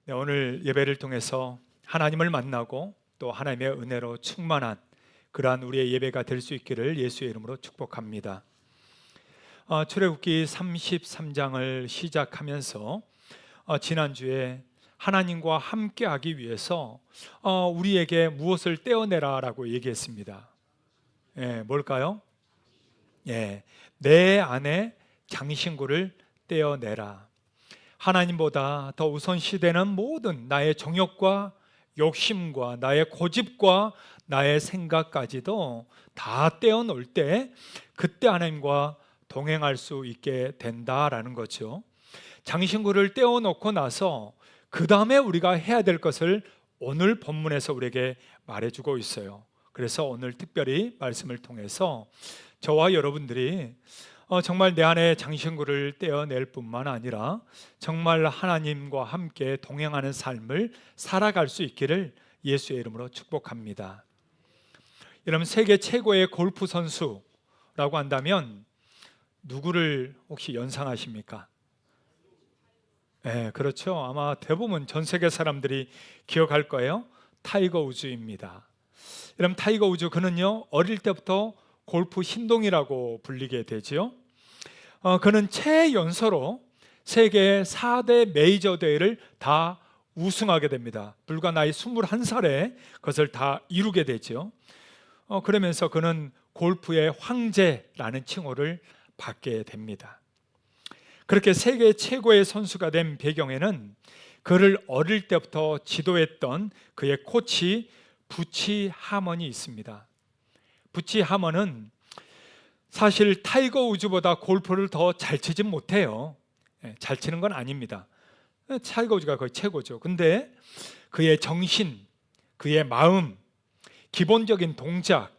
네, 오늘 예배를 통해서 하나님을 만나고 또 하나님의 은혜로 충만한 그러한 우리의 예배가 될 수 있기를 예수의 이름으로 축복합니다. 출애굽기 33장을 시작하면서 지난주에 하나님과 함께하기 위해서 우리에게 무엇을 떼어내라라고 얘기했습니다. 뭘까요? 내 안에 장신구를 떼어내라. 하나님보다 더 우선시되는 모든 나의 정욕과 욕심과 나의 고집과 나의 생각까지도 다 떼어놓을 때 그때 하나님과 동행할 수 있게 된다라는 거죠. 장신구를 떼어놓고 나서 그 다음에 우리가 해야 될 것을 오늘 본문에서 우리에게 말해주고 있어요. 그래서 오늘 특별히 말씀을 통해서 저와 여러분들이 정말 내 안에 장신구를 떼어낼 뿐만 아니라 정말 하나님과 함께 동행하는 삶을 살아갈 수 있기를 예수의 이름으로 축복합니다. 여러분, 세계 최고의 골프 선수라고 한다면 누구를 혹시 연상하십니까? 그렇죠. 아마 대부분 전 세계 사람들이 기억할 거예요. 타이거 우즈입니다. 여러분, 타이거 우즈 그는요 어릴 때부터 골프 신동이라고 불리게 되죠. 그는 최연소로 세계 4대 메이저 대회를 다 우승하게 됩니다. 불과 나이 21살에 그것을 다 이루게 되죠. 그러면서 그는 골프의 황제라는 칭호를 받게 됩니다. 그렇게 세계 최고의 선수가 된 배경에는 그를 어릴 때부터 지도했던 그의 코치 부치 하먼이 있습니다. 부치 하먼은 사실 타이거 우즈보다 골프를 더 잘 치진 못해요. 잘 치는 건 아닙니다. 타이거 우즈가 거의 최고죠. 근데 그의 정신, 그의 마음, 기본적인 동작,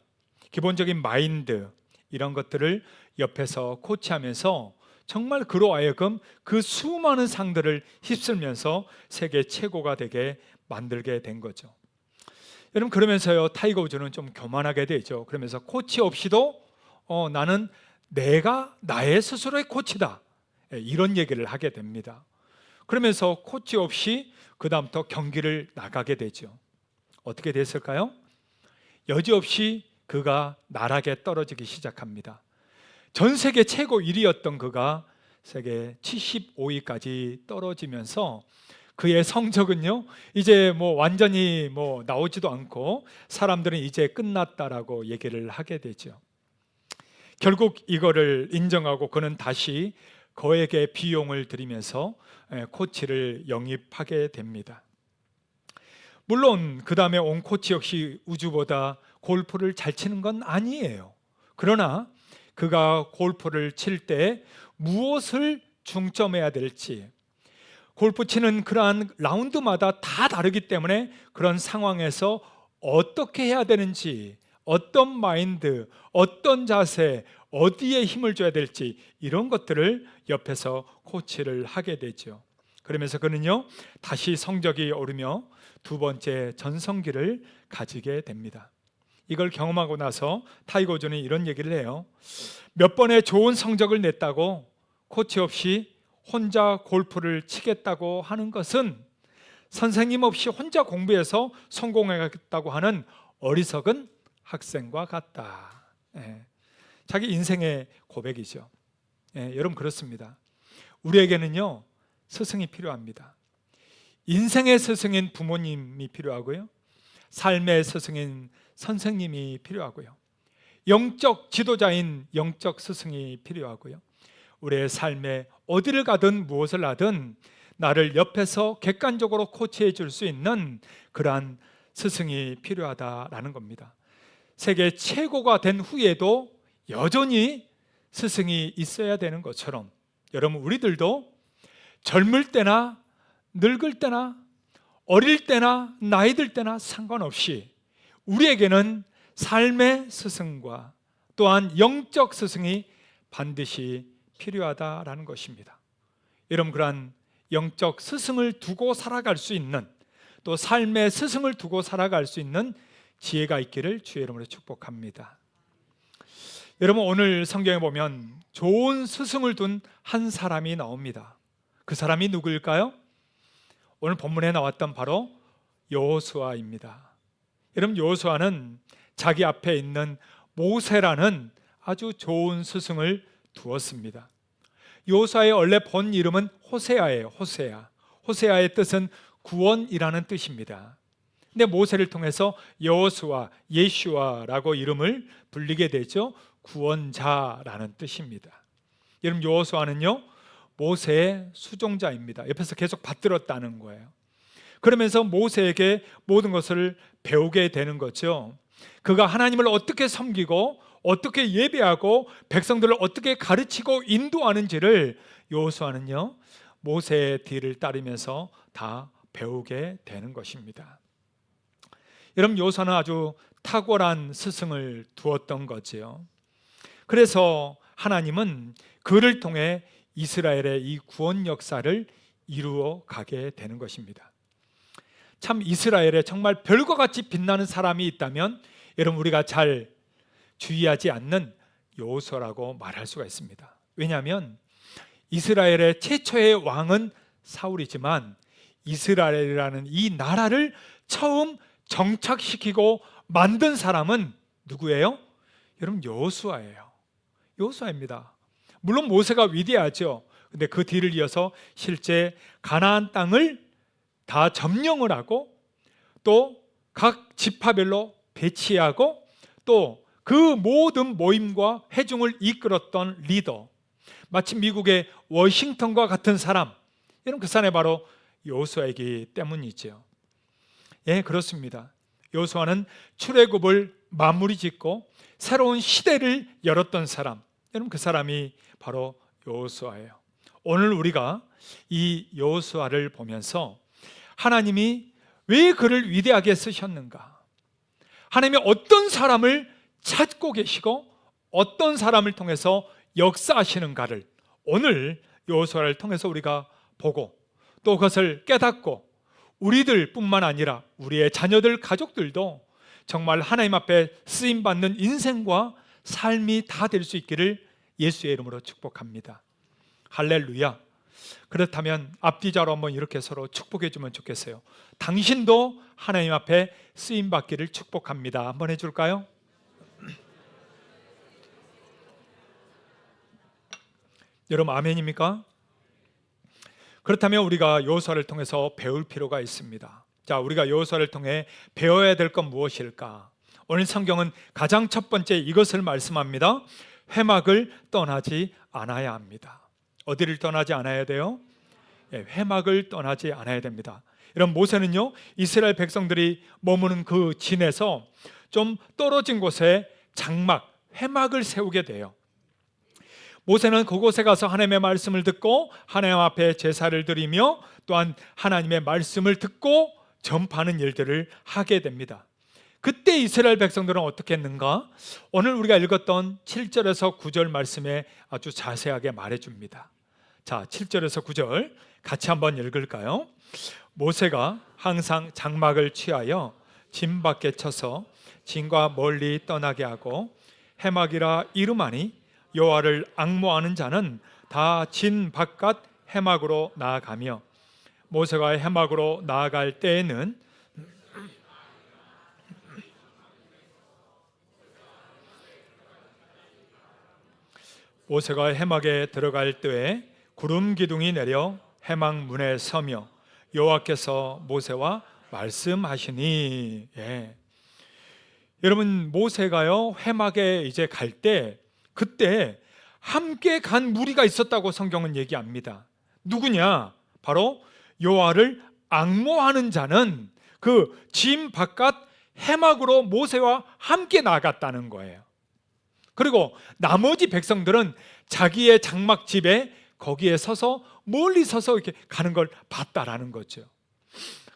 기본적인 마인드 이런 것들을 옆에서 코치하면서 정말 그로 하여금 그 수많은 상들을 휩쓸면서 세계 최고가 되게 만들게 된 거죠. 여러분, 그러면서요 타이거 우즈는 좀 교만하게 되죠. 그러면서 코치 없이도 나는 내가 나의 스스로의 코치다, 이런 얘기를 하게 됩니다. 그러면서 코치 없이 그 다음부터 경기를 나가게 되죠. 어떻게 됐을까요? 여지없이 그가 나락에 떨어지기 시작합니다. 전 세계 최고 1위였던 그가 세계 75위까지 떨어지면서 그의 성적은요 이제 완전히 나오지도 않고 사람들은 이제 끝났다라고 얘기를 하게 되죠. 결국 이거를 인정하고 그는 다시 그에게 비용을 들이면서 코치를 영입하게 됩니다. 물론 그 다음에 온 코치 역시 우주보다 골프를 잘 치는 건 아니에요. 그러나 그가 골프를 칠 때 무엇을 중점해야 될지, 골프 치는 그러한 라운드마다 다 다르기 때문에 그런 상황에서 어떻게 해야 되는지, 어떤 마인드, 어떤 자세, 어디에 힘을 줘야 될지 이런 것들을 옆에서 코치를 하게 되죠. 그러면서 그는요 다시 성적이 오르며 두 번째 전성기를 가지게 됩니다. 이걸 경험하고 나서 타이거 우즈는 이런 얘기를 해요. 몇 번의 좋은 성적을 냈다고 코치 없이 혼자 골프를 치겠다고 하는 것은 선생님 없이 혼자 공부해서 성공하겠다고 하는 어리석은 학생과 같다. 자기 인생의 고백이죠. 여러분, 그렇습니다. 우리에게는요 스승이 필요합니다. 인생의 스승인 부모님이 필요하고요, 삶의 스승인 선생님이 필요하고요, 영적 지도자인 영적 스승이 필요하고요, 우리의 삶에 어디를 가든 무엇을 하든 나를 옆에서 객관적으로 코치해 줄 수 있는 그러한 스승이 필요하다라는 겁니다. 세계 최고가 된 후에도 여전히 스승이 있어야 되는 것처럼 여러분, 우리들도 젊을 때나 늙을 때나 어릴 때나 나이 들 때나 상관없이 우리에게는 삶의 스승과 또한 영적 스승이 반드시 필요하다라는 것입니다. 여러분, 그러한 영적 스승을 두고 살아갈 수 있는, 또 삶의 스승을 두고 살아갈 수 있는 지혜가 있기를 주의 이름으로 축복합니다. 여러분, 오늘 성경에 보면 좋은 스승을 둔 한 사람이 나옵니다. 그 사람이 누구일까요? 오늘 본문에 나왔던 바로 여호수아입니다. 여러분, 여호수아는 자기 앞에 있는 모세라는 아주 좋은 스승을 두었습니다. 여호수아의 원래 본 이름은 호세아예요. 호세아의 뜻은 구원이라는 뜻입니다. 근데 모세를 통해서 여호수아, 예슈아라고 이름을 불리게 되죠. 구원자라는 뜻입니다. 여러분, 여호수아는요 모세의 수종자입니다. 옆에서 계속 받들었다는 거예요. 그러면서 모세에게 모든 것을 배우게 되는 거죠. 그가 하나님을 어떻게 섬기고 어떻게 예배하고 백성들을 어떻게 가르치고 인도하는지를 여호수아는요 모세의 뒤를 따르면서 다 배우게 되는 것입니다. 여러분, 여호수아는 아주 탁월한 스승을 두었던 거지요. 그래서 하나님은 그를 통해 이스라엘의 이 구원 역사를 이루어 가게 되는 것입니다. 참, 이스라엘에 정말 별과 같이 빛나는 사람이 있다면 여러분, 우리가 잘 주의하지 않는 여호수아라고 말할 수가 있습니다. 왜냐하면 이스라엘의 최초의 왕은 사울이지만 이스라엘이라는 이 나라를 처음 정착시키고 만든 사람은 누구예요? 여러분, 여호수아예요. 여호수아입니다. 물론 모세가 위대하죠. 근데 그 뒤를 이어서 실제 가나안 땅을 다 점령을 하고 또 각 지파별로 배치하고 또 그 모든 모임과 회중을 이끌었던 리더, 마치 미국의 워싱턴과 같은 사람, 여러분, 그 사람이 바로 여호수아이기 때문이죠. 예, 그렇습니다. 여호수아는 출애굽을 마무리 짓고 새로운 시대를 열었던 사람, 여러분, 그 사람이 바로 여호수아예요. 오늘 우리가 이 여호수아를 보면서 하나님이 왜 그를 위대하게 쓰셨는가, 하나님이 어떤 사람을 찾고 계시고 어떤 사람을 통해서 역사하시는가를 오늘 여호수아를 통해서 우리가 보고 또 그것을 깨닫고 우리들 뿐만 아니라 우리의 자녀들, 가족들도 정말 하나님 앞에 쓰임받는 인생과 삶이 다 될 수 있기를 예수의 이름으로 축복합니다. 할렐루야. 그렇다면 앞뒤자로 한번 이렇게 서로 축복해 주면 좋겠어요. 당신도 하나님 앞에 쓰임받기를 축복합니다. 한번 해줄까요? 여러분, 아멘입니까? 그렇다면 우리가 여호수아를 통해서 배울 필요가 있습니다. 자, 우리가 여호수아를 통해 배워야 될 건 무엇일까? 오늘 성경은 가장 첫 번째 이것을 말씀합니다. 회막을 떠나지 않아야 합니다. 어디를 떠나지 않아야 돼요? 회막을 떠나지 않아야 됩니다. 이런 모세는요 이스라엘 백성들이 머무는 그 진에서 좀 떨어진 곳에 장막, 회막을 세우게 돼요. 모세는 그곳에 가서 하나님의 말씀을 듣고 하나님 앞에 제사를 드리며 또한 하나님의 말씀을 듣고 전파하는 일들을 하게 됩니다. 그때 이스라엘 백성들은 어떻게 했는가? 오늘 우리가 읽었던 7절에서 9절 말씀에 아주 자세하게 말해줍니다. 자, 7절에서 9절 같이 한번 읽을까요? 모세가 항상 장막을 취하여 진 밖에 쳐서 진과 멀리 떠나게 하고 해막이라 이름하니 여호와를 앙모하는 자는 다 진 바깥 해막으로 나아가며 모세가 해막으로 나아갈 때에는 모세가 해막에 들어갈 때에 구름 기둥이 내려 해막 문에 서며 여호와께서 모세와 말씀하시니. 예. 여러분, 모세가요 해막에 이제 갈 때 그때 함께 간 무리가 있었다고 성경은 얘기합니다. 누구냐? 바로 여호와를 앙모하는 자는 그 짐 바깥 해막으로 모세와 함께 나갔다는 거예요. 그리고 나머지 백성들은 자기의 장막 집에 거기에 서서 멀리 서서 이렇게 가는 걸 봤다라는 거죠.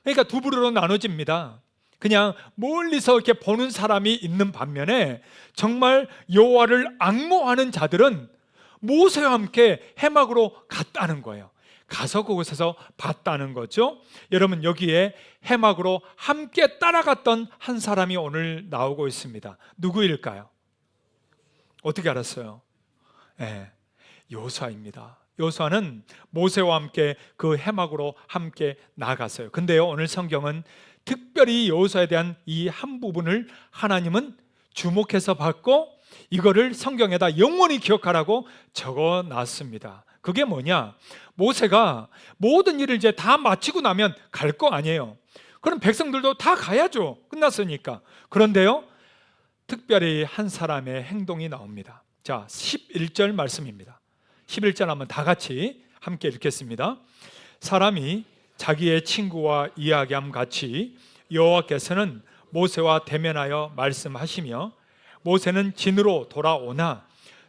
그러니까 두 부류로 나눠집니다. 그냥 멀리서 이렇게 보는 사람이 있는 반면에 정말 여호와를 앙모하는 자들은 모세와 함께 해막으로 갔다는 거예요. 가서 그곳에서 봤다는 거죠. 여러분, 여기에 해막으로 함께 따라갔던 한 사람이 오늘 나오고 있습니다. 누구일까요? 어떻게 알았어요? 네, 여호수아입니다. 여호수아는 모세와 함께 그 해막으로 함께 나아갔어요. 근데요, 오늘 성경은 특별히 여호수아에 대한 이 한 부분을 하나님은 주목해서 봤고 이거를 성경에다 영원히 기억하라고 적어놨습니다. 그게 뭐냐? 모세가 모든 일을 이제 다 마치고 나면 갈 거 아니에요. 그럼 백성들도 다 가야죠. 끝났으니까. 그런데요, 특별히 한 사람의 행동이 나옵니다. 자, 11절 말씀입니다. 11절 한번 다 같이 함께 읽겠습니다. 사람이 자기의 친구와 이야기함 같이 여호와께서는 모세와 대면하여 말씀하시며 모세는 진으로 돌아오나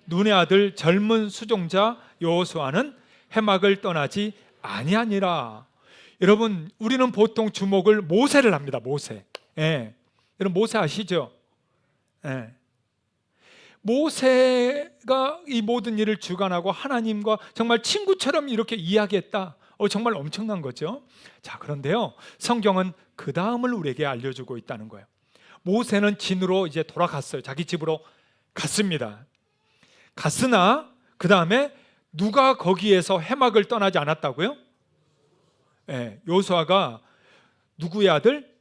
눈의 아들 젊은 수종자 여호수아는 해막을 떠나지 아니하니라. 여러분, 우리는 보통 주목을 모세를 합니다. 모세. 예. 여러분 모세 아시죠? 예. 모세가 이 모든 일을 주관하고 하나님과 정말 친구처럼 이렇게 이야기했다. 정말 엄청난 거죠. 자, 그런데요, 성경은 그 다음을 우리에게 알려주고 있다는 거예요. 모세는 진으로 이제 돌아갔어요. 자기 집으로 갔습니다. 갔으나 그 다음에 누가 거기에서 해막을 떠나지 않았다고요? 예, 여호수아가 누구의 아들?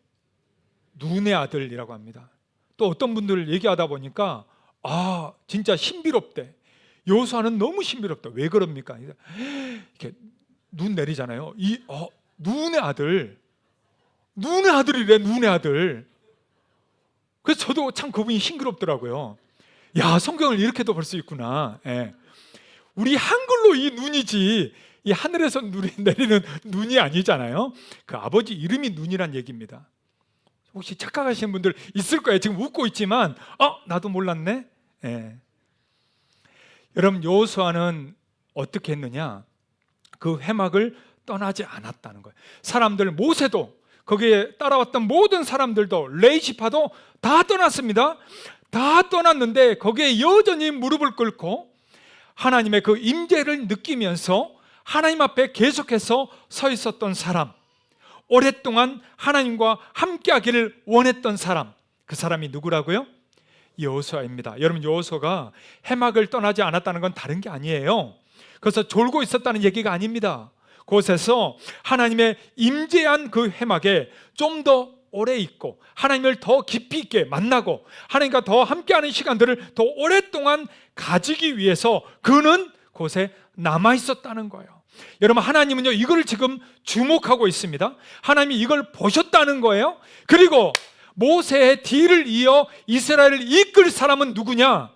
눈의 아들이라고 합니다. 또 어떤 분들 얘기하다 보니까 진짜 신비롭대. 여호수아는 너무 신비롭다. 왜 그럽니까? 이렇게 눈 내리잖아요. 눈의 아들, 눈의 아들이래. 눈의 아들. 그래서 저도 참 그분이 신기롭더라고요. 야, 성경을 이렇게도 볼 수 있구나. 예. 우리 한글로 이 눈이지 이 하늘에서 내리는 눈이 아니잖아요. 그 아버지 이름이 눈이란 얘기입니다. 혹시 착각하시는 분들 있을 거예요. 지금 웃고 있지만 나도 몰랐네. 예. 여러분, 여호수아는 어떻게 했느냐? 그 해막을 떠나지 않았다는 거예요. 사람들, 모세도 거기에 따라왔던 모든 사람들도, 레이시파도 다 떠났습니다. 다 떠났는데 거기에 여전히 무릎을 꿇고 하나님의 그 임재를 느끼면서 하나님 앞에 계속해서 서 있었던 사람, 오랫동안 하나님과 함께하기를 원했던 사람, 그 사람이 누구라고요? 여호수아입니다. 여러분, 여호수아가 해막을 떠나지 않았다는 건 다른 게 아니에요. 그래서 졸고 있었다는 얘기가 아닙니다. 그곳에서 하나님의 임재한 그 해막에 좀 더 오래 있고 하나님을 더 깊이 있게 만나고 하나님과 더 함께하는 시간들을 더 오랫동안 가지기 위해서 그는 그곳에 남아 있었다는 거예요. 여러분, 하나님은요, 이걸 지금 주목하고 있습니다. 하나님이 이걸 보셨다는 거예요. 그리고 모세의 뒤를 이어 이스라엘을 이끌 사람은 누구냐?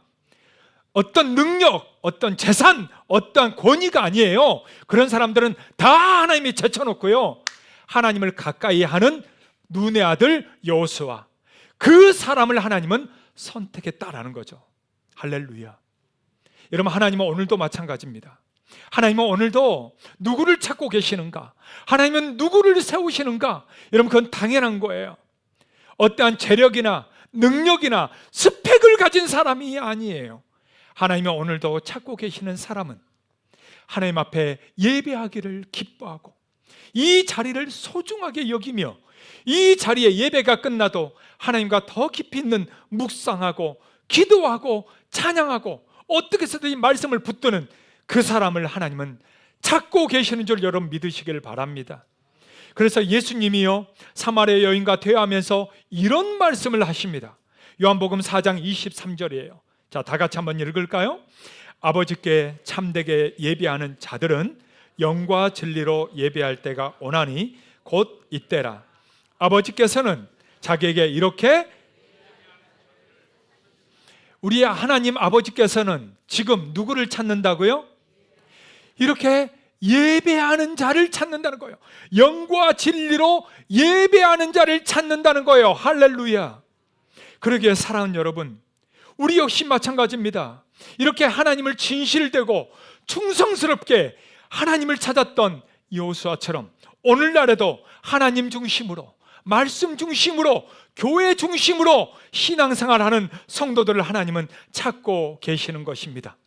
어떤 능력, 어떤 재산, 어떤 권위가 아니에요. 그런 사람들은 다 하나님이 제쳐놓고요, 하나님을 가까이 하는 눈의 아들 여호수아, 그 사람을 하나님은 선택했다라는 거죠. 할렐루야. 여러분, 하나님은 오늘도 마찬가지입니다. 하나님은 오늘도 누구를 찾고 계시는가? 하나님은 누구를 세우시는가? 여러분, 그건 당연한 거예요. 어떠한 재력이나 능력이나 스펙을 가진 사람이 아니에요. 하나님은 오늘도 찾고 계시는 사람은 하나님 앞에 예배하기를 기뻐하고 이 자리를 소중하게 여기며 이 자리에 예배가 끝나도 하나님과 더 깊이 있는 묵상하고 기도하고 찬양하고 어떻게 해서든 말씀을 붙드는 그 사람을 하나님은 찾고 계시는 줄 여러분 믿으시길 바랍니다. 그래서 예수님이요, 사마리아 여인과 대화하면서 이런 말씀을 하십니다. 요한복음 4장 23절이에요. 자, 다 같이 한번 읽을까요? 아버지께 참되게 예배하는 자들은 영과 진리로 예배할 때가 오나니 곧 이때라. 아버지께서는 자기에게 이렇게, 우리 하나님 아버지께서는 지금 누구를 찾는다고요? 이렇게 예배하는 자를 찾는다는 거예요. 영과 진리로 예배하는 자를 찾는다는 거예요. 할렐루야. 그러기에 사랑하는 여러분, 우리 역시 마찬가지입니다. 이렇게 하나님을 진실되고 충성스럽게 하나님을 찾았던 여호수아처럼 오늘날에도 하나님 중심으로, 말씀 중심으로, 교회 중심으로 신앙생활하는 성도들을 하나님은 찾고 계시는 것입니다.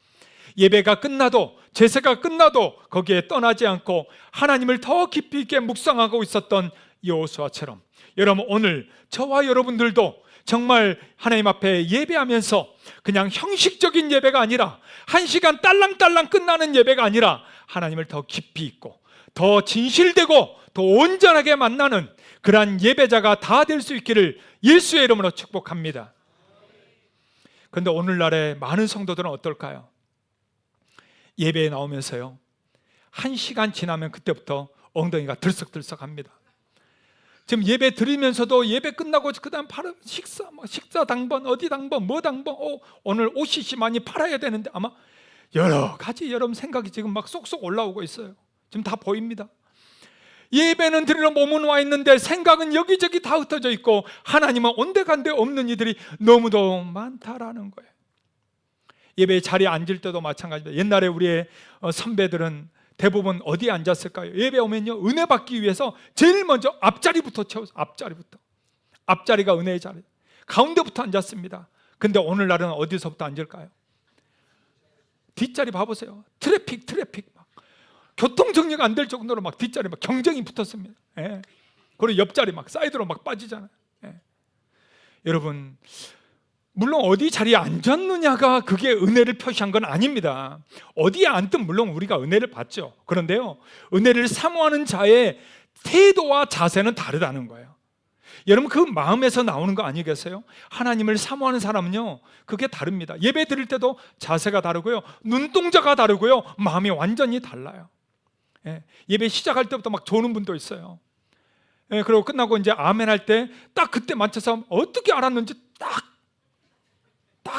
예배가 끝나도, 제사가 끝나도 거기에 떠나지 않고 하나님을 더 깊이 있게 묵상하고 있었던 여호수아처럼 여러분, 오늘 저와 여러분들도 정말 하나님 앞에 예배하면서 그냥 형식적인 예배가 아니라 1시간 딸랑딸랑 끝나는 예배가 아니라 하나님을 더 깊이 있고 더 진실되고 더 온전하게 만나는 그러한 예배자가 다 될 수 있기를 예수의 이름으로 축복합니다. 그런데 오늘날의 많은 성도들은 어떨까요? 예배에 나오면서요, 1시간 지나면 그때부터 엉덩이가 들썩들썩합니다. 지금 예배 드리면서도 예배 끝나고 그다음 바로 식사 당번, 어디 당번, 뭐 당번, 오늘 OCC 많이 팔아야 되는데, 아마 여러 가지 여러분 생각이 지금 막 쏙쏙 올라오고 있어요. 지금 다 보입니다. 예배는 드리러 몸은 와 있는데 생각은 여기저기 다 흩어져 있고 하나님은 온데간데 없는 이들이 너무도 많다라는 거예요. 예배 자리에 앉을 때도 마찬가지입니다. 옛날에 우리의 선배들은 대부분 어디에 앉았을까요? 예배 오면요, 은혜 받기 위해서 제일 먼저 앞자리부터 채워서 앞자리가 은혜의 자리, 가운데부터 앉았습니다. 근데 오늘날은 어디서부터 앉을까요? 뒷자리 봐보세요. 트래픽 막 교통 정리가 안 될 정도로 막 뒷자리 막 경쟁이 붙었습니다. 예. 그리고 옆자리 막 사이드로 막 빠지잖아요. 예. 여러분, 물론 어디 자리에 앉았느냐가 그게 은혜를 표시한 건 아닙니다. 어디에 앉든 물론 우리가 은혜를 받죠. 그런데요, 은혜를 사모하는 자의 태도와 자세는 다르다는 거예요. 여러분, 그 마음에서 나오는 거 아니겠어요? 하나님을 사모하는 사람은요, 그게 다릅니다. 예배 드릴 때도 자세가 다르고요, 눈동자가 다르고요, 마음이 완전히 달라요. 예배 시작할 때부터 막 조는 분도 있어요. 그리고 끝나고 이제 아멘 할 때 딱 그때 맞춰서 어떻게 알았는지 딱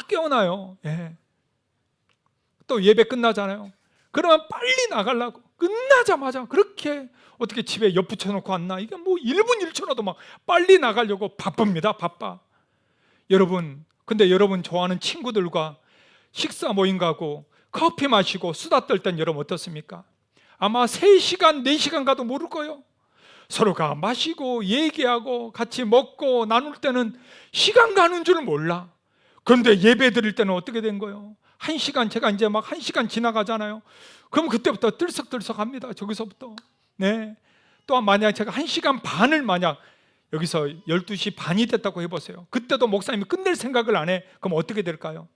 깨어나요. 또 예배 끝나잖아요. 그러면 빨리 나가려고 끝나자마자 그렇게 어떻게 집에 엿 붙여놓고 왔나, 이게 뭐 1분 1초라도 막 빨리 나가려고 바빠. 여러분, 근데 여러분 좋아하는 친구들과 식사 모임 가고 커피 마시고 수다 떨 땐 여러분 어떻습니까? 아마 3시간 4시간 가도 모를 거예요. 서로가 마시고 얘기하고 같이 먹고 나눌 때는 시간 가는 줄 몰라. 그런데 예배 드릴 때는 어떻게 된 거예요? 1시간, 제가 이제 막 1시간 지나가잖아요. 그럼 그때부터 들썩들썩합니다. 저기서부터. 네. 또한 만약 제가 1시간 반을 만약 여기서 12시 반이 됐다고 해보세요. 그때도 목사님이 끝낼 생각을 안 해. 그럼 어떻게 될까요?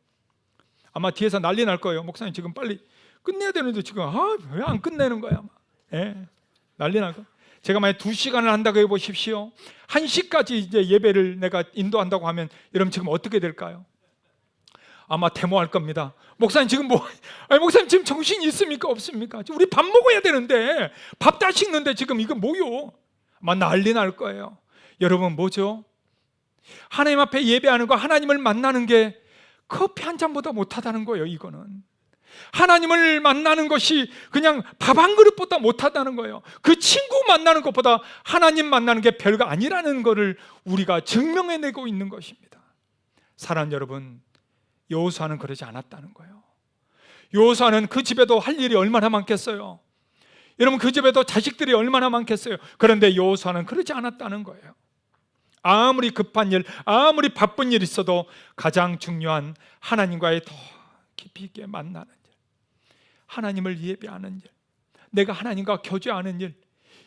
아마 뒤에서 난리 날 거예요. 목사님 지금 빨리 끝내야 되는데 지금 왜 안 끝내는 거야? 난리 날 거예요. 제가 만약 2시간을 한다고 해보십시오. 1시까지 이제 예배를 내가 인도한다고 하면 여러분 지금 어떻게 될까요? 아마 데모할 겁니다. 목사님 지금 목사님 지금 정신이 있습니까? 없습니까? 우리 밥 먹어야 되는데 밥 다 식는데 지금 이거 뭐요? 아마 난리 날 거예요. 여러분 뭐죠? 하나님 앞에 예배하는 거, 하나님을 만나는 게 커피 한 잔보다 못하다는 거예요. 이거는 하나님을 만나는 것이 그냥 밥 한 그릇보다 못하다는 거예요. 그 친구 만나는 것보다 하나님 만나는 게 별거 아니라는 것을 우리가 증명해내고 있는 것입니다. 사랑하는 여러분, 여호수아는 그러지 않았다는 거예요. 여호수아는 그 집에도 할 일이 얼마나 많겠어요. 여러분, 그 집에도 자식들이 얼마나 많겠어요. 그런데 여호수아는 그러지 않았다는 거예요. 아무리 급한 일, 아무리 바쁜 일 있어도 가장 중요한 하나님과의 더 깊이 있게 만나는 일, 하나님을 예배하는 일, 내가 하나님과 교제하는 일,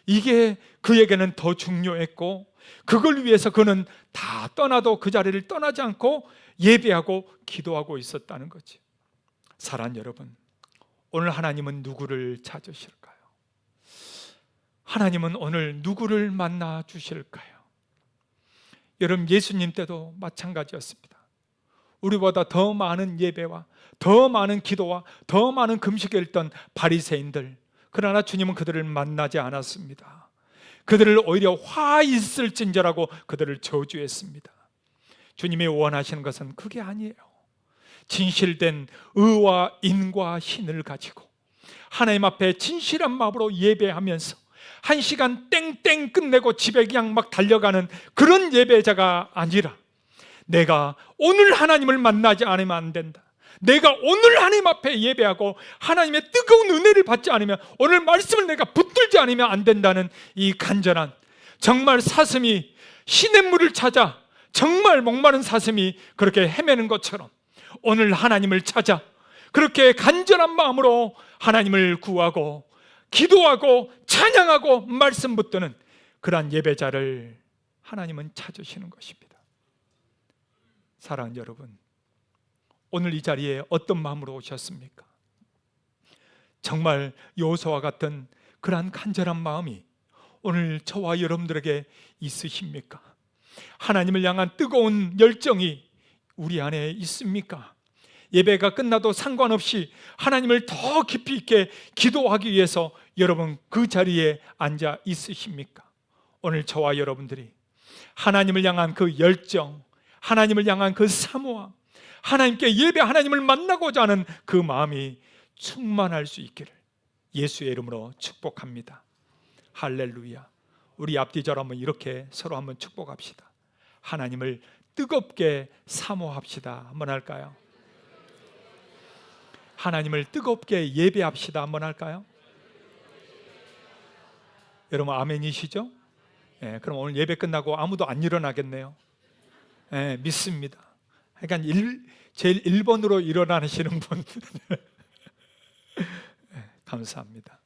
이게 그에게는 더 중요했고, 그걸 위해서 그는 다 떠나도 그 자리를 떠나지 않고 예배하고 기도하고 있었다는 거지. 사랑하는 여러분, 오늘 하나님은 누구를 찾으실까요? 하나님은 오늘 누구를 만나 주실까요? 여러분, 예수님 때도 마찬가지였습니다. 우리보다 더 많은 예배와 더 많은 기도와 더 많은 금식을 했던 바리새인들, 그러나 주님은 그들을 만나지 않았습니다. 그들을 오히려 화 있을진저라고 그들을 저주했습니다. 주님이 원하시는 것은 그게 아니에요. 진실된 의와 인과 신을 가지고 하나님 앞에 진실한 마음으로 예배하면서 1시간 땡땡 끝내고 집에 그냥 막 달려가는 그런 예배자가 아니라, 내가 오늘 하나님을 만나지 않으면 안 된다, 내가 오늘 하나님 앞에 예배하고 하나님의 뜨거운 은혜를 받지 않으면, 오늘 말씀을 내가 붙들지 않으면 안 된다는 이 간절한, 정말 사슴이 시냇물을 찾아 정말 목마른 사슴이 그렇게 헤매는 것처럼 오늘 하나님을 찾아 그렇게 간절한 마음으로 하나님을 구하고 기도하고 찬양하고 말씀 붙드는 그러한 예배자를 하나님은 찾으시는 것입니다. 사랑하는 여러분, 오늘 이 자리에 어떤 마음으로 오셨습니까? 정말 여호수아와 같은 그러한 간절한 마음이 오늘 저와 여러분들에게 있으십니까? 하나님을 향한 뜨거운 열정이 우리 안에 있습니까? 예배가 끝나도 상관없이 하나님을 더 깊이 있게 기도하기 위해서 여러분 그 자리에 앉아 있으십니까? 오늘 저와 여러분들이 하나님을 향한 그 열정, 하나님을 향한 그 사모함, 하나님께 예배, 하나님을 만나고자 하는 그 마음이 충만할 수 있기를 예수의 이름으로 축복합니다. 할렐루야. 우리 앞뒤절 한번 이렇게 서로 한번 축복합시다. 하나님을 뜨겁게 사모합시다. 한번 할까요? 하나님을 뜨겁게 예배합시다. 한번 할까요? 여러분 아멘이시죠? 예, 그럼 오늘 예배 끝나고 아무도 안 일어나겠네요. 예, 믿습니다. 그러니까 제일 1번으로 일어나시는 분 예, 감사합니다.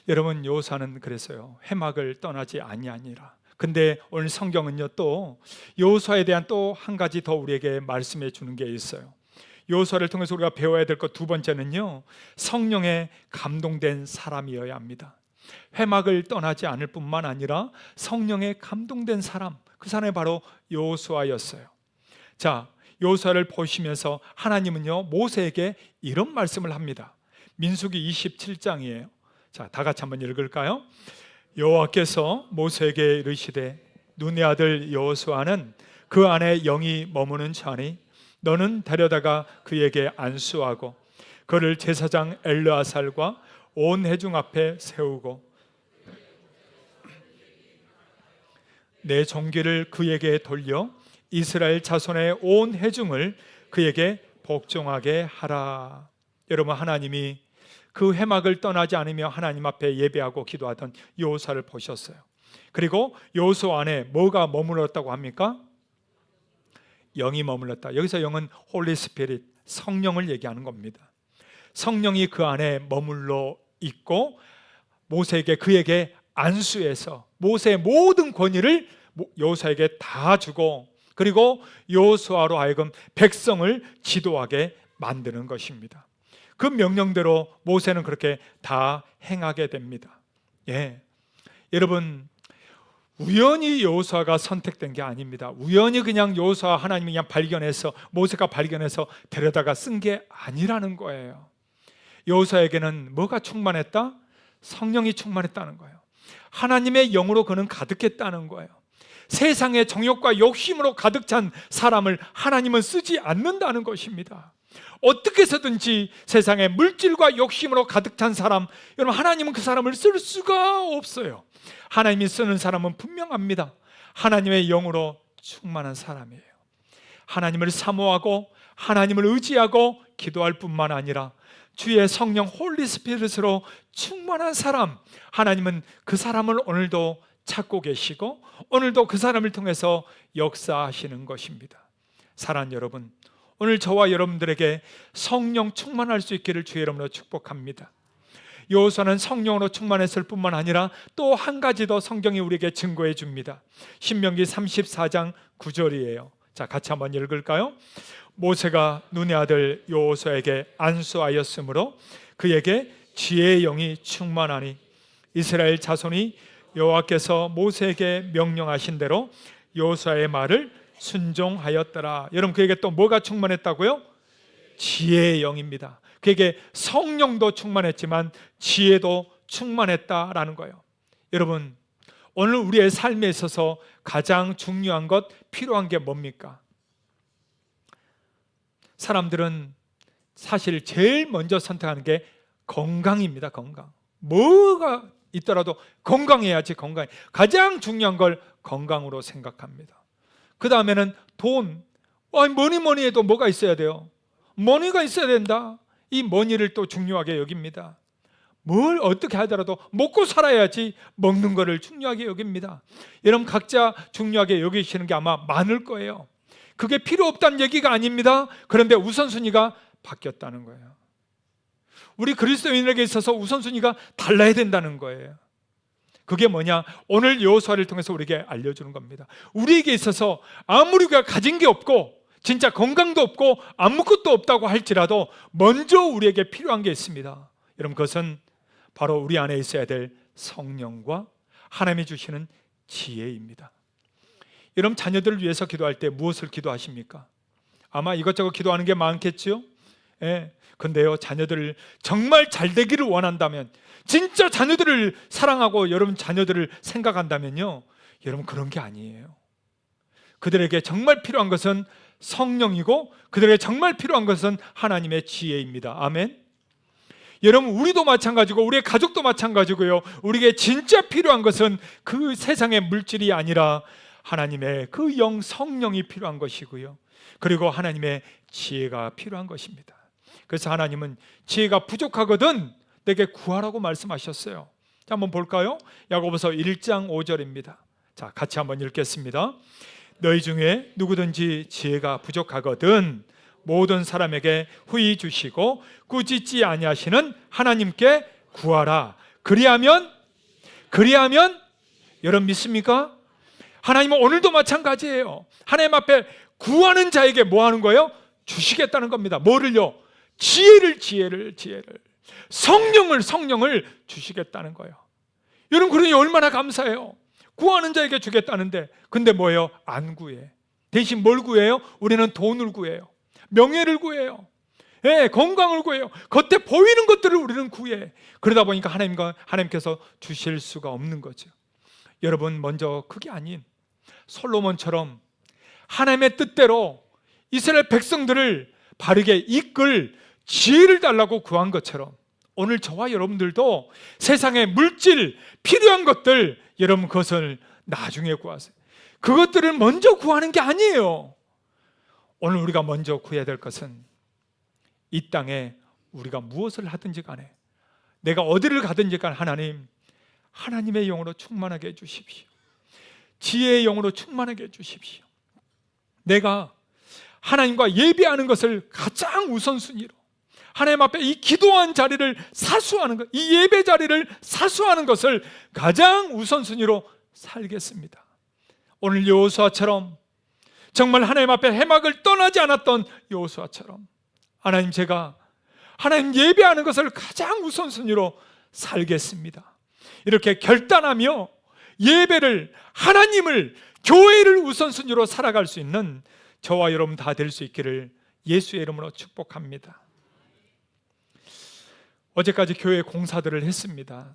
여러분 여호수아는 그랬어요. 회막을 떠나지 아니하니라. 근데 오늘 성경은요 또 여호수아에 대한 또 한 가지 더 우리에게 말씀해 주는 게 있어요. 여호수아를 통해서 우리가 배워야 될 것 두 번째는요, 성령에 감동된 사람이어야 합니다. 회막을 떠나지 않을 뿐만 아니라 성령에 감동된 사람, 그 사람이 바로 여호수아였어요. 자, 여호수아를 보시면서 하나님은요 모세에게 이런 말씀을 합니다. 민수기 27장이에요. 자, 다 같이 한번 읽을까요? 여호와께서 모세에게 이르시되 눈의 아들 여호수아는 그 안에 영이 머무는 자니 너는 데려다가 그에게 안수하고 그를 제사장 엘르아살과 온 회중 앞에 세우고 내 종기를 그에게 돌려 이스라엘 자손의 온 회중을 그에게 복종하게 하라. 여러분 하나님이 그 회막을 떠나지 않으며 하나님 앞에 예배하고 기도하던 여호수아를 보셨어요. 그리고 여호수아 안에 뭐가 머물렀다고 합니까? 영이 머물렀다. 여기서 영은 홀리 스피릿, 성령을 얘기하는 겁니다. 성령이 그 안에 머물러 있고 모세에게 그에게 안수해서 모세의 모든 권위를 여호수아에게 다 주고 그리고 여호수아로 하여금 백성을 지도하게 만드는 것입니다. 그 명령대로 모세는 그렇게 다 행하게 됩니다. 예, 여러분 우연히 여호수아가 선택된 게 아닙니다. 우연히 그냥 여호수아 하나님이 그냥 발견해서 모세가 발견해서 데려다가 쓴 게 아니라는 거예요. 여호수아에게는 뭐가 충만했다? 성령이 충만했다는 거예요. 하나님의 영으로 그는 가득했다는 거예요. 세상의 정욕과 욕심으로 가득 찬 사람을 하나님은 쓰지 않는다는 것입니다. 어떻게 해서든지 세상에 물질과 욕심으로 가득 찬 사람, 여러분 하나님은 그 사람을 쓸 수가 없어요. 하나님이 쓰는 사람은 분명합니다. 하나님의 영으로 충만한 사람이에요. 하나님을 사모하고 하나님을 의지하고 기도할 뿐만 아니라 주의 성령 홀리 스피릿으로 충만한 사람, 하나님은 그 사람을 오늘도 찾고 계시고 오늘도 그 사람을 통해서 역사하시는 것입니다. 사랑하는 여러분, 오늘 저와 여러분들에게 성령 충만할 수 있기를 주의 이름으로 축복합니다. 여호수아는 성령으로 충만했을 뿐만 아니라 또 한 가지 더 성경이 우리에게 증거해 줍니다. 신명기 34장 9절이에요. 자, 같이 한번 읽을까요? 모세가 눈의 아들 여호수아에게 안수하였으므로 그에게 지혜의 영이 충만하니 이스라엘 자손이 여호와께서 모세에게 명령하신 대로 여호수아의 말을 순종하였더라. 여러분 그에게 또 뭐가 충만했다고요? 지혜의 영입니다. 그에게 성령도 충만했지만 지혜도 충만했다라는 거예요. 여러분 오늘 우리의 삶에 있어서 가장 중요한 것, 필요한 게 뭡니까? 사람들은 사실 제일 먼저 선택하는 게 건강입니다. 건강. 뭐가 있더라도 건강해야지. 건강. 가장 중요한 걸 건강으로 생각합니다. 그 다음에는 돈. 뭐니 해도 뭐가 있어야 돼요? 머니가 있어야 된다. 이 머니를 또 중요하게 여깁니다. 뭘 어떻게 하더라도 먹고 살아야지 먹는 거를 중요하게 여깁니다. 여러분 각자 중요하게 여기시는 게 아마 많을 거예요. 그게 필요 없다는 얘기가 아닙니다. 그런데 우선순위가 바뀌었다는 거예요. 우리 그리스도인에게 있어서 우선순위가 달라야 된다는 거예요. 그게 뭐냐? 오늘 여호수아를 통해서 우리에게 알려주는 겁니다. 우리에게 있어서 아무리 우리가 가진 게 없고 진짜 건강도 없고 아무것도 없다고 할지라도 먼저 우리에게 필요한 게 있습니다. 여러분, 그것은 바로 우리 안에 있어야 될 성령과 하나님이 주시는 지혜입니다. 여러분, 자녀들을 위해서 기도할 때 무엇을 기도하십니까? 아마 이것저것 기도하는 게 많겠죠? 예. 근데요, 자녀들을 정말 잘 되기를 원한다면, 진짜 자녀들을 사랑하고 여러분 자녀들을 생각한다면요, 여러분, 그런 게 아니에요. 그들에게 정말 필요한 것은 성령이고, 그들에게 정말 필요한 것은 하나님의 지혜입니다. 아멘. 여러분, 우리도 마찬가지고 우리의 가족도 마찬가지고요, 우리에게 진짜 필요한 것은 그 세상의 물질이 아니라 하나님의 그 영, 성령이 필요한 것이고요, 그리고 하나님의 지혜가 필요한 것입니다. 그래서 하나님은 지혜가 부족하거든 내게 구하라고 말씀하셨어요. 자, 한번 볼까요? 야고보서 1장 5절입니다. 자, 같이 한번 읽겠습니다. 너희 중에 누구든지 지혜가 부족하거든 모든 사람에게 후히 주시고 꾸짖지 아니하시는 하나님께 구하라. 그리하면 여러분 믿습니까? 하나님은 오늘도 마찬가지예요. 하나님 앞에 구하는 자에게 뭐 하는 거예요? 주시겠다는 겁니다. 뭐를요? 지혜를 성령을 주시겠다는 거예요. 여러분, 그러니 얼마나 감사해요. 구하는 자에게 주겠다는데, 근데 뭐예요? 안 구해. 대신 뭘 구해요? 우리는 돈을 구해요, 명예를 구해요, 건강을 구해요. 겉에 보이는 것들을 우리는 구해. 그러다 보니까 하나님께서 주실 수가 없는 거죠. 여러분, 먼저 그게 아닌 솔로몬처럼 하나님의 뜻대로 이스라엘 백성들을 바르게 이끌 지혜를 달라고 구한 것처럼, 오늘 저와 여러분들도 세상의 물질, 필요한 것들, 여러분 그것을 나중에 구하세요. 그것들을 먼저 구하는 게 아니에요. 오늘 우리가 먼저 구해야 될 것은, 이 땅에 우리가 무엇을 하든지 간에, 내가 어디를 가든지 간에 하나님의 영으로 충만하게 해주십시오. 지혜의 영으로 충만하게 해주십시오. 내가 하나님과 예배하는 것을 가장 우선순위로, 하나님 앞에 이 기도한 자리를 사수하는 것, 이 예배 자리를 사수하는 것을 가장 우선순위로 살겠습니다. 오늘 여호수아처럼, 정말 하나님 앞에 해막을 떠나지 않았던 여호수아처럼, 하나님, 제가 하나님 예배하는 것을 가장 우선순위로 살겠습니다. 이렇게 결단하며 예배를, 하나님을, 교회를 우선순위로 살아갈 수 있는 저와 여러분 다 될 수 있기를 예수의 이름으로 축복합니다. 어제까지 교회 공사들을 했습니다.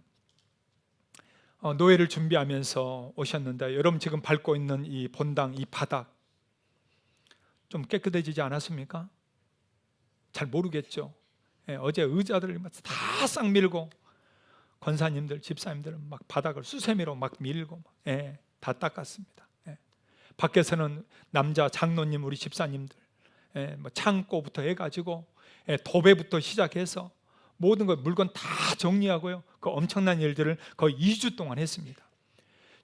노예를 준비하면서 오셨는데, 여러분 지금 밟고 있는 이 본당, 이 바닥 좀 깨끗해지지 않았습니까? 잘 모르겠죠. 어제 의자들을 다 싹 밀고, 권사님들, 집사님들은 막 바닥을 수세미로 막 밀고 다 닦았습니다. 밖에서는 남자 장로님, 우리 집사님들, 뭐 창고부터 해가지고 도배부터 시작해서 모든 것, 물건 다 정리하고요, 그 엄청난 일들을 거의 2주 동안 했습니다.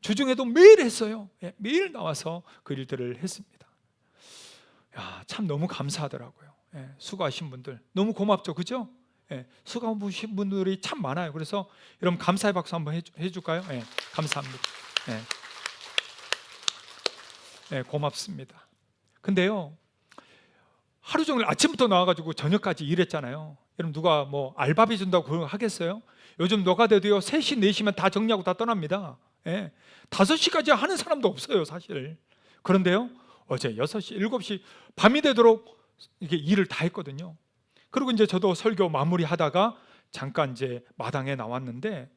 주중에도 매일 했어요. 매일 나와서 그 일들을 했습니다. 참 너무 감사하더라고요. 수고하신 분들 너무 고맙죠, 그죠? 수고하신 분들이 참 많아요. 그래서 여러분 감사의 박수 한번 해줄까요? 감사합니다. 고맙습니다. 근데요, 하루 종일 아침부터 나와가지고 저녁까지 일했잖아요. 여러분, 누가 뭐 알바비 준다고 하겠어요? 요즘 노가다도요 3시, 4시면 다 정리하고 다 떠납니다. 5시까지 하는 사람도 없어요, 사실. 그런데요, 어제 6시, 7시 밤이 되도록 이렇게 일을 다 했거든요. 그리고 이제 저도 설교 마무리하다가 잠깐 이제 마당에 나왔는데,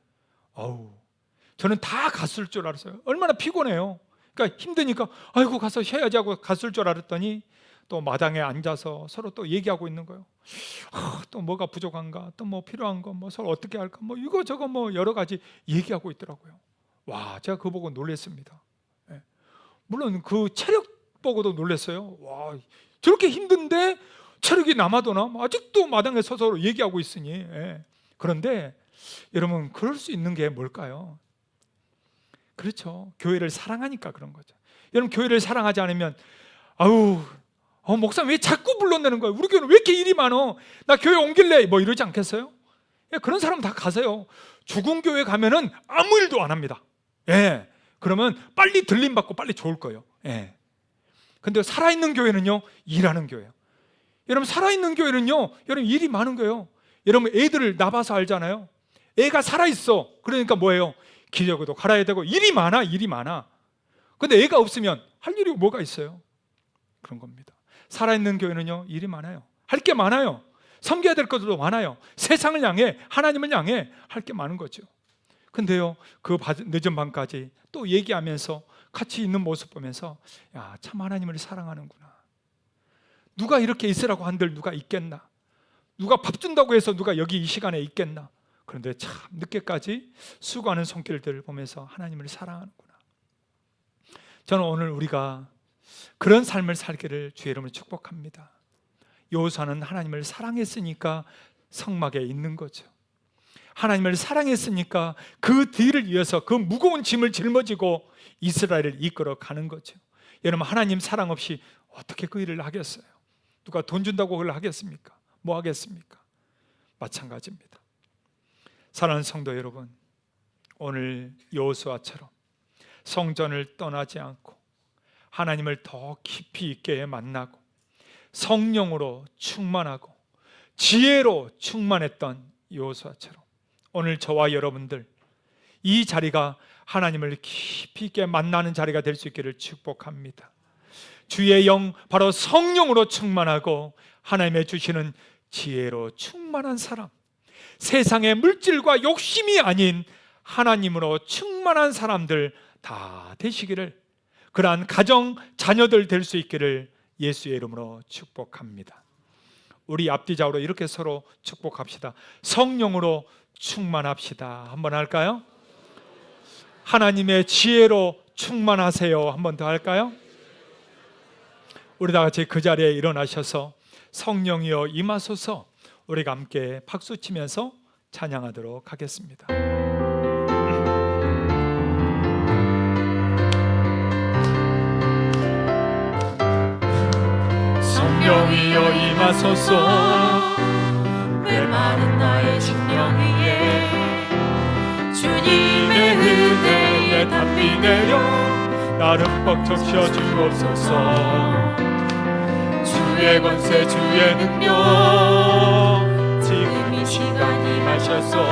저는 다 갔을 줄 알았어요. 얼마나 피곤해요. 그러니까 힘드니까 아이고 가서 쉬어야지 하고 갔을 줄 알았더니, 또 마당에 앉아서 서로 또 얘기하고 있는 거예요. 또 뭐가 부족한가, 또 뭐 필요한 거, 뭐 서로 어떻게 할까, 뭐 이거 저거 뭐 여러 가지 얘기하고 있더라고요. 와, 제가 그거 보고 놀랐습니다. 물론 그 체력 보고도 놀랐어요. 와, 저렇게 힘든데 체력이 남아도나 아직도 마당에 서서 얘기하고 있으니. 그런데 여러분, 그럴 수 있는 게 뭘까요? 그렇죠, 교회를 사랑하니까 그런 거죠. 여러분, 교회를 사랑하지 않으면 목사님 왜 자꾸 불러내는 거예요? 우리 교회는 왜 이렇게 일이 많어? 나 교회 옮길래, 뭐 이러지 않겠어요? 그런 사람 다 가세요. 죽은 교회 가면은 아무 일도 안 합니다. 그러면 빨리 들림받고 빨리 좋을 거예요. 근데 살아있는 교회는요, 일하는 교회예요. 여러분, 살아있는 교회는요, 여러분 일이 많은 거예요. 여러분 애들을 낳아서 알잖아요. 애가 살아있어. 그러니까 뭐예요? 기저귀도 갈아야 되고 일이 많아. 근데 애가 없으면 할 일이 뭐가 있어요? 그런 겁니다. 살아있는 교회는요, 일이 많아요. 할 게 많아요. 섬겨야 될 것도 많아요. 세상을 향해, 하나님을 향해 할 게 많은 거죠. 근데요, 그 늦은 밤까지 또 얘기하면서 같이 있는 모습 보면서, 야, 참 하나님을 사랑하는구나. 누가 이렇게 있으라고 한들 누가 있겠나? 누가 밥 준다고 해서 누가 여기 이 시간에 있겠나? 그런데 참 늦게까지 수고하는 손길들을 보면서 하나님을 사랑하는구나. 저는 오늘 우리가 그런 삶을 살기를 주의 이름으로 축복합니다. 여호수아는 하나님을 사랑했으니까 성막에 있는 거죠. 하나님을 사랑했으니까 그 뒤를 이어서 그 무거운 짐을 짊어지고 이스라엘을 이끌어 가는 거죠. 여러분, 하나님 사랑 없이 어떻게 그 일을 하겠어요? 누가 돈 준다고 그걸 하겠습니까? 뭐 하겠습니까? 마찬가지입니다. 사랑하는 성도 여러분, 오늘 여호수아처럼 성전을 떠나지 않고 하나님을 더 깊이 있게 만나고 성령으로 충만하고 지혜로 충만했던 여호수아처럼 오늘 저와 여러분들 이 자리가 하나님을 깊이 있게 만나는 자리가 될 수 있기를 축복합니다. 주의 영, 바로 성령으로 충만하고 하나님의 주시는 지혜로 충만한 사람, 세상의 물질과 욕심이 아닌 하나님으로 충만한 사람들 다 되시기를, 그러한 가정, 자녀들 될 수 있기를 예수의 이름으로 축복합니다. 우리 앞뒤좌우로 이렇게 서로 축복합시다. 성령으로 충만합시다. 한번 할까요? 하나님의 지혜로 충만하세요. 한번 더 할까요? 우리 다 같이 그 자리에 일어나셔서 성령이여 임하소서, 우리가 함께 박수치면서 찬양하도록 하겠습니다. 성령이여 임하소서, 메마른 나의 심령 위에 주님의 은혜에 담비 내려 나를 벅 적셔 주옵소서. 주의 권세 주의 능력 지금 이 시간 임하셔서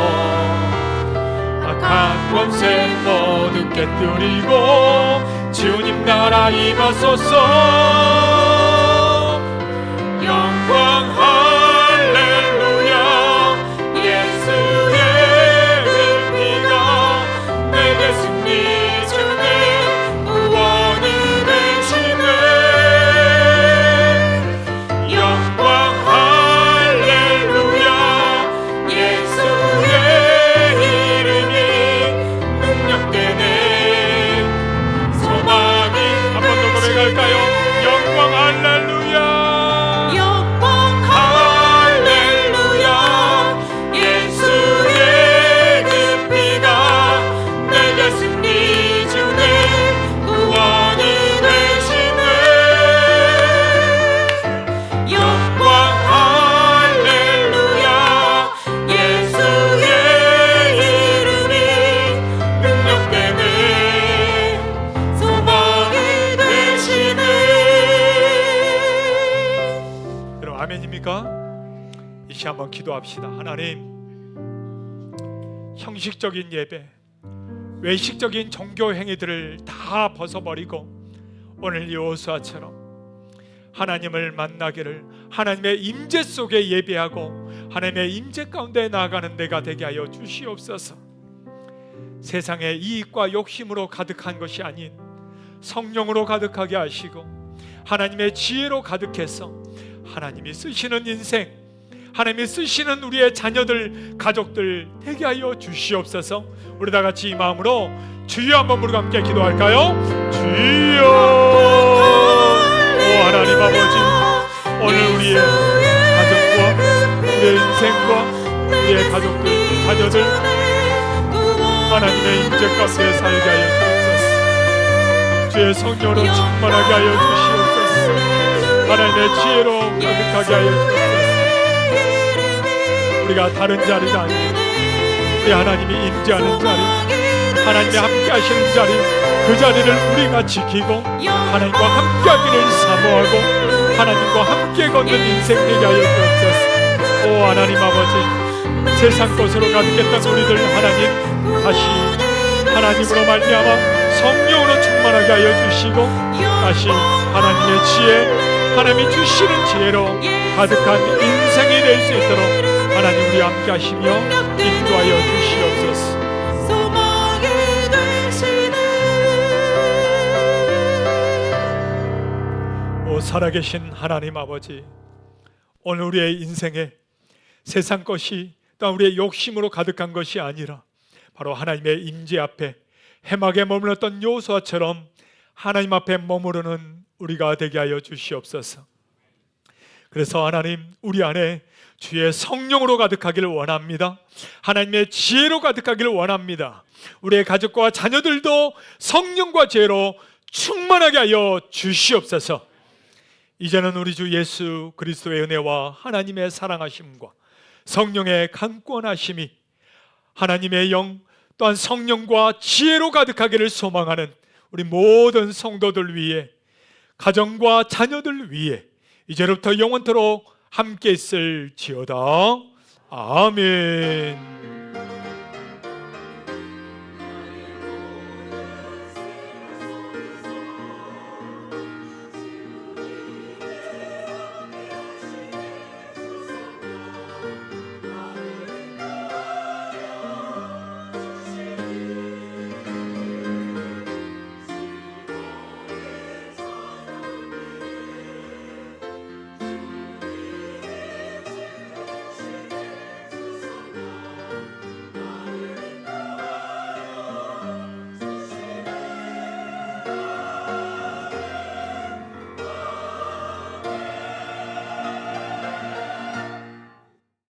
악한 권세 모두 깨뜨리고 주님 나라 임하소서. 영광 할렐루야, 예수의 그 피가 내게 승리 주네, 구원을 되시네. 영광 할렐루야, 예수의 이름이 능력되네. 소망이 한 번 더 고백할까요? 영광 할렐루야, 한번 기도합시다. 하나님, 형식적인 예배, 외식적인 종교 행위들을 다 벗어버리고 오늘 여호수아처럼 하나님을 만나기를, 하나님의 임재 속에 예배하고 하나님의 임재 가운데 나아가는 내가 되게 하여 주시옵소서. 세상의 이익과 욕심으로 가득한 것이 아닌 성령으로 가득하게 하시고 하나님의 지혜로 가득해서 하나님이 쓰시는 인생, 하나님이 쓰시는 우리의 자녀들, 가족들 되게 하여 주시옵소서. 우리 다 같이 이 마음으로 주여 한번 부르고 함께 기도할까요? 주여. 오 하나님 아버지, 오늘 우리의 가정과 우리의 인생과 우리의 가족들, 자녀들 하나님의 임재 가운데 살게 하여 주옵소서. 주의 성령으로 충만하게 하여 주시옵소서. 하나님의 지혜로 가득하게 하여 주옵소서. 우리가 다른 자리가 아니라 우리 하나님이 임재하는 자리, 하나님이 함께 하시는 자리, 그 자리를 우리가 지키고 하나님과 함께 하기를 사모하고 하나님과 함께 걷는 인생 되게 하여 주옵소서. 오 하나님 아버지, 세상 것으로 가득했던 우리들 하나님 다시 하나님으로 말미암아 성령으로 충만하게 하여 주시고 다시 하나님의 지혜, 하나님이 주시는 지혜로 가득한 인생이 될 수 있도록 하나님 우리 함께 하시며 인도하여 주시옵소서. 소망이 되시네. 오 살아계신 하나님 아버지, 오늘 우리의 인생에 세상 것이 또한 우리의 욕심으로 가득한 것이 아니라 바로 하나님의 임재 앞에 해막에 머물렀던 요수아처럼 하나님 앞에 머무르는 우리가 되게 하여 주시옵소서. 그래서 하나님 우리 안에 주의 성령으로 가득하기를 원합니다. 하나님의 지혜로 가득하기를 원합니다. 우리의 가족과 자녀들도 성령과 지혜로 충만하게 하여 주시옵소서. 이제는 우리 주 예수 그리스도의 은혜와 하나님의 사랑하심과 성령의 강권하심이 하나님의 영 또한 성령과 지혜로 가득하기를 소망하는 우리 모든 성도들 위해, 가정과 자녀들 위해 이제부터 영원토록 함께 있을지어다. 아멘.